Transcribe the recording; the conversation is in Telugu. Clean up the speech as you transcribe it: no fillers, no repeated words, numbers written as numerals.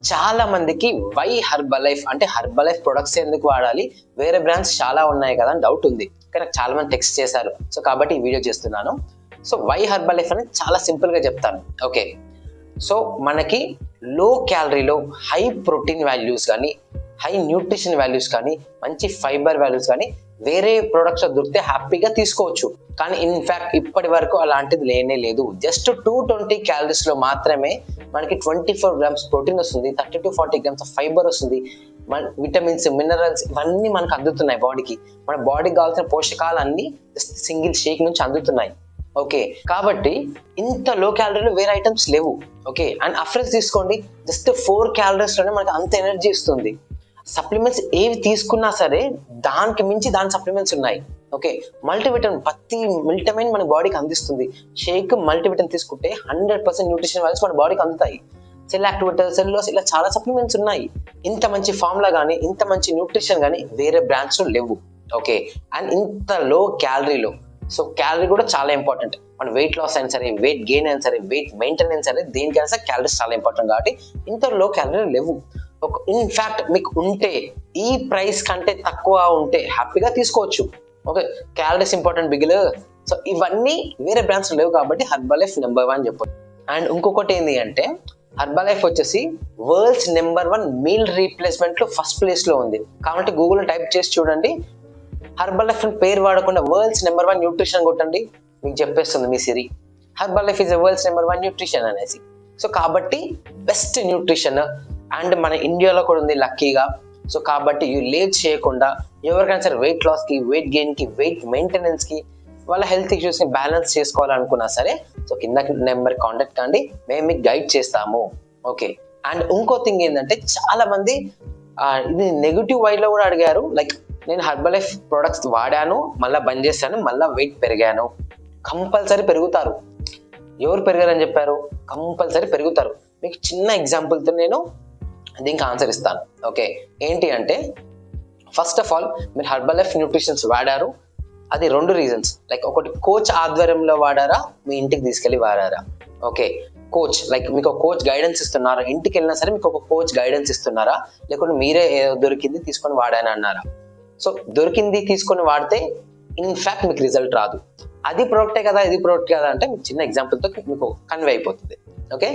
చాలా మందికి వై హర్బల్ లైఫ్ అంటే హర్బల్ లైఫ్ ప్రొడక్ట్స్ ఎందుకు వాడాలి, వేరే బ్రాండ్స్ చాలా ఉన్నాయి కదా అని డౌట్ ఉంది. కానీ నాకు చాలా మంది టెక్స్ట్ చేశారు, సో కాబట్టి ఈ వీడియో చేస్తున్నాను. సో వై హర్బల్ లైఫ్ అని చాలా సింపుల్ గా చెప్తాను. ఓకే, సో మనకి లో క్యాలరీలో హై ప్రోటీన్ వాల్యూస్ కానీ, హై న్యూట్రిషన్ వాల్యూస్ కానీ, మంచి ఫైబర్ వాల్యూస్ కానీ వేరే ప్రొడక్ట్స్ దొరికితే హ్యాపీగా తీసుకోవచ్చు. కానీ ఇన్ఫాక్ట్ ఇప్పటి వరకు అలాంటిది లేనే లేదు. జస్ట్ 220 క్యాలరీస్ లో మాత్రమే మనకి 24 గ్రామ్స్ ప్రోటీన్ వస్తుంది, 30 to 40 గ్రామ్స్ ఫైబర్ వస్తుంది, మన విటమిన్స్, మినరల్స్ ఇవన్నీ మనకు అందుతున్నాయి బాడీకి. మన బాడీకి కావాల్సిన పోషకాలు అన్ని జస్ట్ సింగిల్ షేక్ నుంచి అందుతున్నాయి. ఓకే, కాబట్టి ఇంత లో క్యాలరీలో వేరే ఐటమ్స్ లేవు. ఓకే, అండ్ అఫ్రెస్ తీసుకోండి, జస్ట్ 4 క్యాలరీస్ లోనే మనకి అంత ఎనర్జీ ఇస్తుంది. సప్లిమెంట్స్ ఏవి తీసుకున్నా సరే దానికి మించి దాని సప్లిమెంట్స్ ఉన్నాయి. ఓకే, మల్టీవిటమిన్, ప్రతి విటమిన్ మన బాడీకి అందిస్తుంది. షేక్ మల్టీవిటమిన్ తీసుకుంటే 100% న్యూట్రిషన్ వాల్యూస్ మన బాడీకి అందుతాయి. సెల్ యాక్టివేటర్, సెల్యులోస్, ఇలా చాలా సప్లిమెంట్స్ ఉన్నాయి. ఇంత మంచి ఫార్ములా కానీ, ఇంత మంచి న్యూట్రిషన్ కానీ వేరే బ్రాండ్స్ లో లేవు. ఓకే, అండ్ ఇంత లో క్యాలరీలో, సో క్యాలరీ కూడా చాలా ఇంపార్టెంట్. మన వెయిట్ లాస్ అయినా సరే, వెయిట్ గెయిన్ అయినా సరే, వెయిట్ మెయింటెనెన్స్ సరే, దేనికైనా సరే క్యాలరీస్ చాలా ఇంపార్టెంట్. కాబట్టి ఇంత లో క్యాలరీ లేవు. ఇన్ఫాక్ట్ మీకు ఉంటే, ఈ ప్రైస్ కంటే తక్కువ ఉంటే హ్యాపీగా తీసుకోవచ్చు. Okay, calories important Bigil. So ఇవన్నీ వేరే బ్రాండ్స్ లేవు కాబట్టి హర్బల్ లైఫ్ నెంబర్ 1 చెప్పొచ్చు. అండ్ ఇంకొకటి ఏంటి అంటే, హర్బల్ లైఫ్ వచ్చేసి వరల్డ్స్ నెంబర్ 1 మీల్ రీప్లేస్మెంట్ లో ఫస్ట్ ప్లేస్ లో ఉంది. కాబట్టి గూగుల్ టైప్ చేసి చూడండి, హర్బల్ లైఫ్ పేరు వాడకుండా వరల్డ్స్ నెంబర్ 1 న్యూట్రిషన్ కొట్టండి, మీకు చెప్పేస్తుంది మీ Siri Herbalife is world's number 1 nutrition అనేసి. సో కాబట్టి బెస్ట్ న్యూట్రిషన్ అండ్ మన ఇండియాలో కూడా ఉంది లక్కీగా. సో కాబట్టి లేట్ చేయకుండా ఎవరికైనా సరే వెయిట్ లాస్ కి, వెయిట్ గెయిన్ కి, వెయిట్ మెయింటెనెన్స్ కి, వాళ్ళ హెల్త్ ఇష్యూస్ ని బ్యాలెన్స్ చేసుకోవాలనుకున్నా సరే సో కింద నెంబర్ కాంటాక్ట్ కండి, మేము మీకు గైడ్ చేస్తాము. ఓకే, అండ్ ఇంకో థింగ్ ఏంటంటే, చాలా మంది ఇది నెగిటివ్ వైలో కూడా అడిగారు. లైక్ నేను హర్బల్ లైఫ్ ప్రొడక్ట్స్ వాడాను, మళ్ళీ బంద్ చేశాను, మళ్ళీ వెయిట్ పెరిగాను. కంపల్సరీ పెరుగుతారు. ఎవరు పెరిగారని చెప్పారు? కంపల్సరీ పెరుగుతారు. మీకు చిన్న ఎగ్జాంపుల్తో నేను దీనికి ఆన్సర్ ఇస్తాను. ఓకే, ఏంటి అంటే, ఫస్ట్ ఆఫ్ ఆల్ మీరు హర్బల్ లైఫ్ న్యూట్రిషన్స్ వాడారు, అది 2 రీజన్స్. లైక్ ఒకటి, కోచ్ ఆధ్వర్యంలో వాడారా, మీ ఇంటికి తీసుకెళ్ళి వాడారా? ఓకే, కోచ్ లైక్ మీకు ఒక కోచ్ గైడెన్స్ ఇస్తున్నారా, ఇంటికి వెళ్ళినా సరే మీకు ఒక కోచ్ గైడెన్స్ ఇస్తున్నారా, లేకుంటే మీరే దొరికింది తీసుకొని వాడాను అన్నారా? సో దొరికింది తీసుకొని వాడితే ఇన్ఫాక్ట్ మీకు రిజల్ట్ రాదు. అది ప్రోడక్టే కదా, ఇది ప్రోడక్ట్ కదా అంటే మీకు చిన్న ఎగ్జాంపుల్తో మీకు కన్వే అయిపోతుంది. ఓకే.